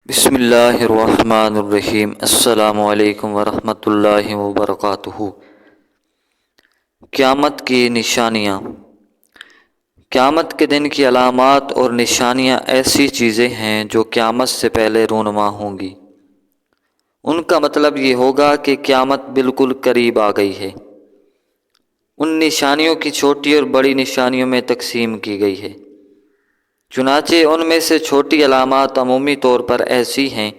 بسم اللہ الرحمن الرحیم۔ السلام علیکم ورحمۃ اللہ وبرکاتہ۔ قیامت کی نشانیاں۔ قیامت کے دن کی علامات اور نشانیاں ایسی چیزیں ہیں جو قیامت سے پہلے رونما ہوں گی۔ ان کا مطلب یہ ہوگا کہ قیامت بالکل قریب آ گئی ہے۔ ان نشانیوں کی چھوٹی اور بڑی نشانیوں میں تقسیم کی گئی ہے۔ چنانچہ ان میں سے چھوٹی علامات عمومی طور پر ایسی ہیں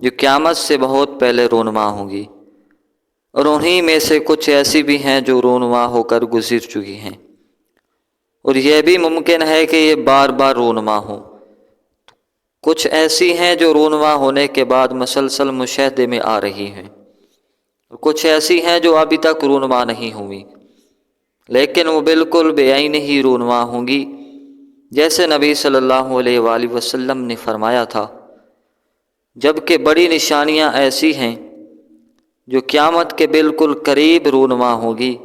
جو قیامت سے بہت پہلے رونما ہوں گی، اور انہی میں سے کچھ ایسی بھی ہیں جو رونما ہو کر گزر چکی ہیں، اور یہ بھی ممکن ہے کہ یہ بار بار رونما ہوں۔ کچھ ایسی ہیں جو رونما ہونے کے بعد مسلسل مشاہدے میں آ رہی ہیں، اور کچھ ایسی ہیں جو ابھی تک رونما نہیں ہوئی لیکن وہ بالکل بے عین ہی رونما ہوں گی، جیسے نبی صلی اللہ علیہ وآلہ وسلم نے فرمایا تھا۔ جبکہ بڑی نشانیاں ایسی ہیں جو قیامت کے بالکل قریب رونما ہوگی،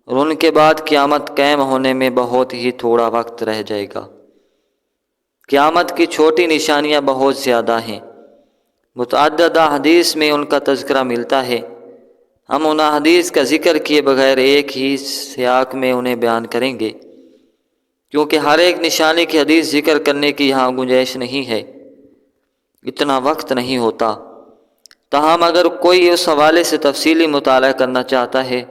اور ان کے بعد قیامت قائم ہونے میں بہت ہی تھوڑا وقت رہ جائے گا۔ قیامت کی چھوٹی نشانیاں بہت زیادہ ہیں، متعدد احادیث میں ان کا تذکرہ ملتا ہے۔ ہم ان احادیث کا ذکر کیے بغیر ایک ہی سیاق میں انہیں بیان کریں گے، کیونکہ ہر ایک نشانی کی حدیث ذکر کرنے کی یہاں گنجائش نہیں ہے، اتنا وقت نہیں ہوتا۔ تاہم اگر کوئی اس حوالے سے تفصیلی مطالعہ کرنا چاہتا ہے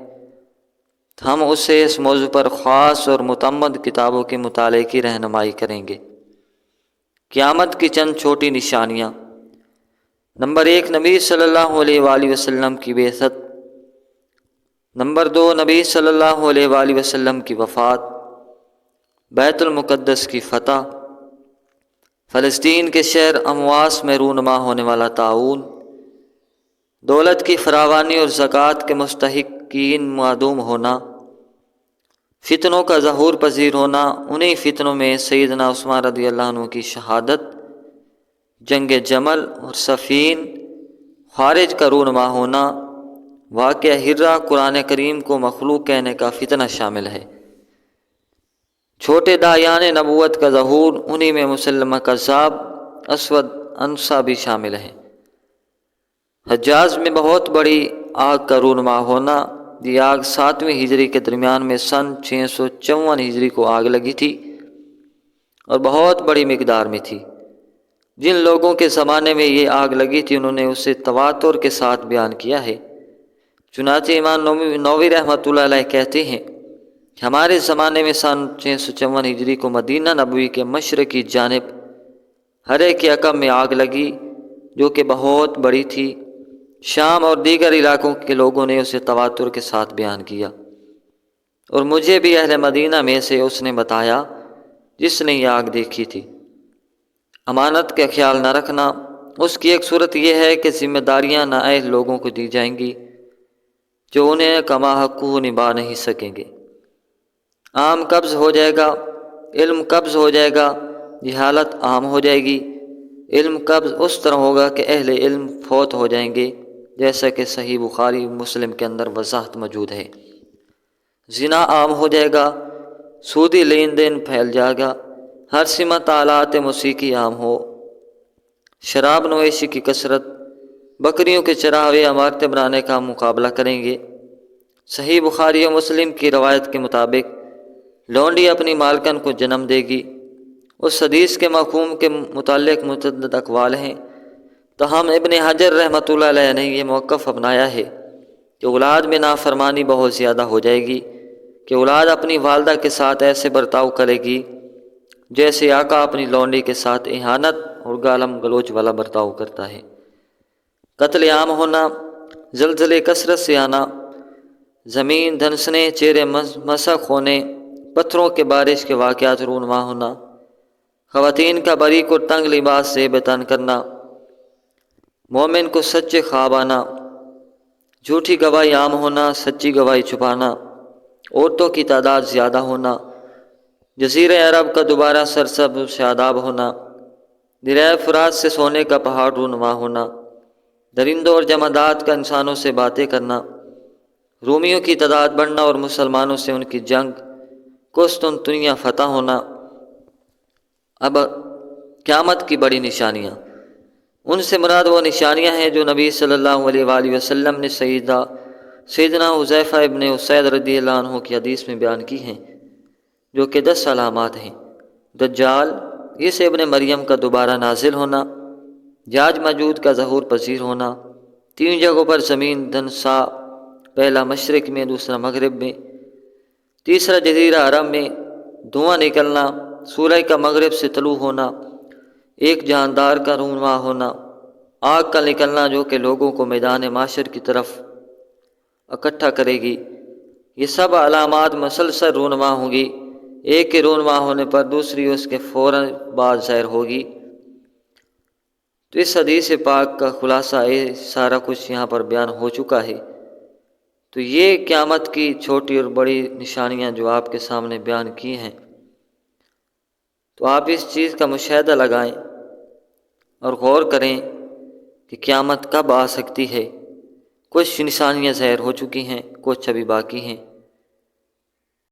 تو ہم اسے اس موضوع پر خاص اور متعمد کتابوں کے مطالعے کی رہنمائی کریں گے۔ قیامت کی چند چھوٹی نشانیاں۔ نمبر 1، نبی صلی اللہ علیہ وآلہ وسلم کی بعثت۔ نمبر 2، نبی صلی اللہ علیہ وآلہ وسلم کی وفات، بیت المقدس کی فتح، فلسطین کے شہر امواس میں رونما ہونے والا طاعون، دولت کی فراوانی اور زکوٰۃ کے مستحقین معدوم ہونا، فتنوں کا ظہور پذیر ہونا، انہی فتنوں میں سیدنا عثمان رضی اللہ عنہ کی شہادت، جنگ جمل اور صفین، خارج کا رونما ہونا، واقعہ ہرہ، قرآن کریم کو مخلوق کہنے کا فتنہ شامل ہے، چھوٹے داعیان نبوت کا ظہور، انہی میں مسلمہ کذاب، اسود انسا بھی شامل ہیں، حجاز میں بہت بڑی آگ کا رونما ہونا۔ یہ آگ 7ویں ہجری کے درمیان میں سن 654 ہجری کو آگ لگی تھی اور بہت بڑی مقدار میں تھی۔ جن لوگوں کے زمانے میں یہ آگ لگی تھی انہوں نے اسے تواتر کے ساتھ بیان کیا ہے۔ چنانچہ امام نووی رحمۃ اللہ علیہ کہتے ہیں کہ ہمارے زمانے میں سن 654 ہجری کو مدینہ نبوی کے مشرقی جانب ہرے کے عقب میں آگ لگی جو کہ بہت بڑی تھی۔ شام اور دیگر علاقوں کے لوگوں نے اسے تواتر کے ساتھ بیان کیا، اور مجھے بھی اہل مدینہ میں سے اس نے بتایا جس نے یہ آگ دیکھی تھی۔ امانت کا خیال نہ رکھنا۔ اس کی ایک صورت یہ ہے کہ ذمہ داریاں نااہل لوگوں کو دی جائیں گی جو انہیں کما حقہ نبھا نہیں سکیں گے۔ عام قبض ہو جائے گا، علم قبض ہو جائے گا، جہالت عام ہو جائے گی۔ علم قبض اس طرح ہوگا کہ اہل علم فوت ہو جائیں گے، جیسا کہ صحیح بخاری مسلم کے اندر وضاحت موجود ہے۔ زنا عام ہو جائے گا، سودی لین دین پھیل جائے گا، ہر سمت آلات موسیقی عام ہو، شراب نوشی کی کثرت، بکریوں کے چراوے عمارتیں بنانے کا مقابلہ کریں گے۔ صحیح بخاری و مسلم کی روایت کے مطابق لونڈی اپنی مالکن کو جنم دے گی۔ اس حدیث کے مفہوم کے متعلق متعدد اقوال ہیں، تاہم ابن حجر رحمۃ اللہ علیہ نے یہ موقف اپنایا ہے کہ اولاد میں نافرمانی بہت زیادہ ہو جائے گی، کہ اولاد اپنی والدہ کے ساتھ ایسے برتاؤ کرے گی جیسے آقا اپنی لونڈی کے ساتھ اہانت اور گالم گلوچ والا برتاؤ کرتا ہے۔ قتل عام ہونا، زلزلے کثرت سے آنا، زمین دھنسنے، چہرے مسخ ہونے، پتھروں کے بارش کے واقعات رونما ہونا، خواتین کا باریک اور تنگ لباس سے بتن کرنا، مومن کو سچے خواب آنا، جھوٹی گواہی عام ہونا، سچی گواہی چھپانا، عورتوں کی تعداد زیادہ ہونا، جزیرہ عرب کا دوبارہ سرسبز شاداب ہونا، دریائے فرات سے سونے کا پہاڑ رونما ہونا، درندوں اور جمادات کا انسانوں سے باتیں کرنا، رومیوں کی تعداد بڑھنا اور مسلمانوں سے ان کی جنگ، قسطنطنیہ فتح ہونا۔ اب قیامت کی بڑی نشانیاں۔ ان سے مراد وہ نشانیاں ہیں جو نبی صلی اللہ علیہ وآلہ وسلم نے سیدنا حذیفہ ابن اسید رضی اللہ عنہ کی حدیث میں بیان کی ہیں، جو کہ 10 علامات ہیں: دجال، عیسی ابن مریم کا دوبارہ نازل ہونا، یاج ماجوج کا ظہور پذیر ہونا، 3 جگہوں پر زمین دھنسا، پہلا مشرق میں، دوسرا مغرب میں، تیسرا جزیرہ عرب میں، دھواں نکلنا، سورج کا مغرب سے طلوع ہونا، ایک جاندار کا رونما ہونا، آگ کا نکلنا جو کہ لوگوں کو میدان معاشر کی طرف اکٹھا کرے گی۔ یہ سب علامات مسلسل رونما ہوں گی، ایک کے رونما ہونے پر دوسری اس کے فوراً بعد ظاہر ہوگی۔ تو اس حدیث پاک کا خلاصہ سارا کچھ یہاں پر بیان ہو چکا ہے۔ تو یہ قیامت کی چھوٹی اور بڑی نشانیاں جو آپ کے سامنے بیان کی ہیں، تو آپ اس چیز کا مشاہدہ لگائیں اور غور کریں کہ قیامت کب آ سکتی ہے۔ کچھ نشانیاں ظاہر ہو چکی ہیں، کچھ ابھی باقی ہیں۔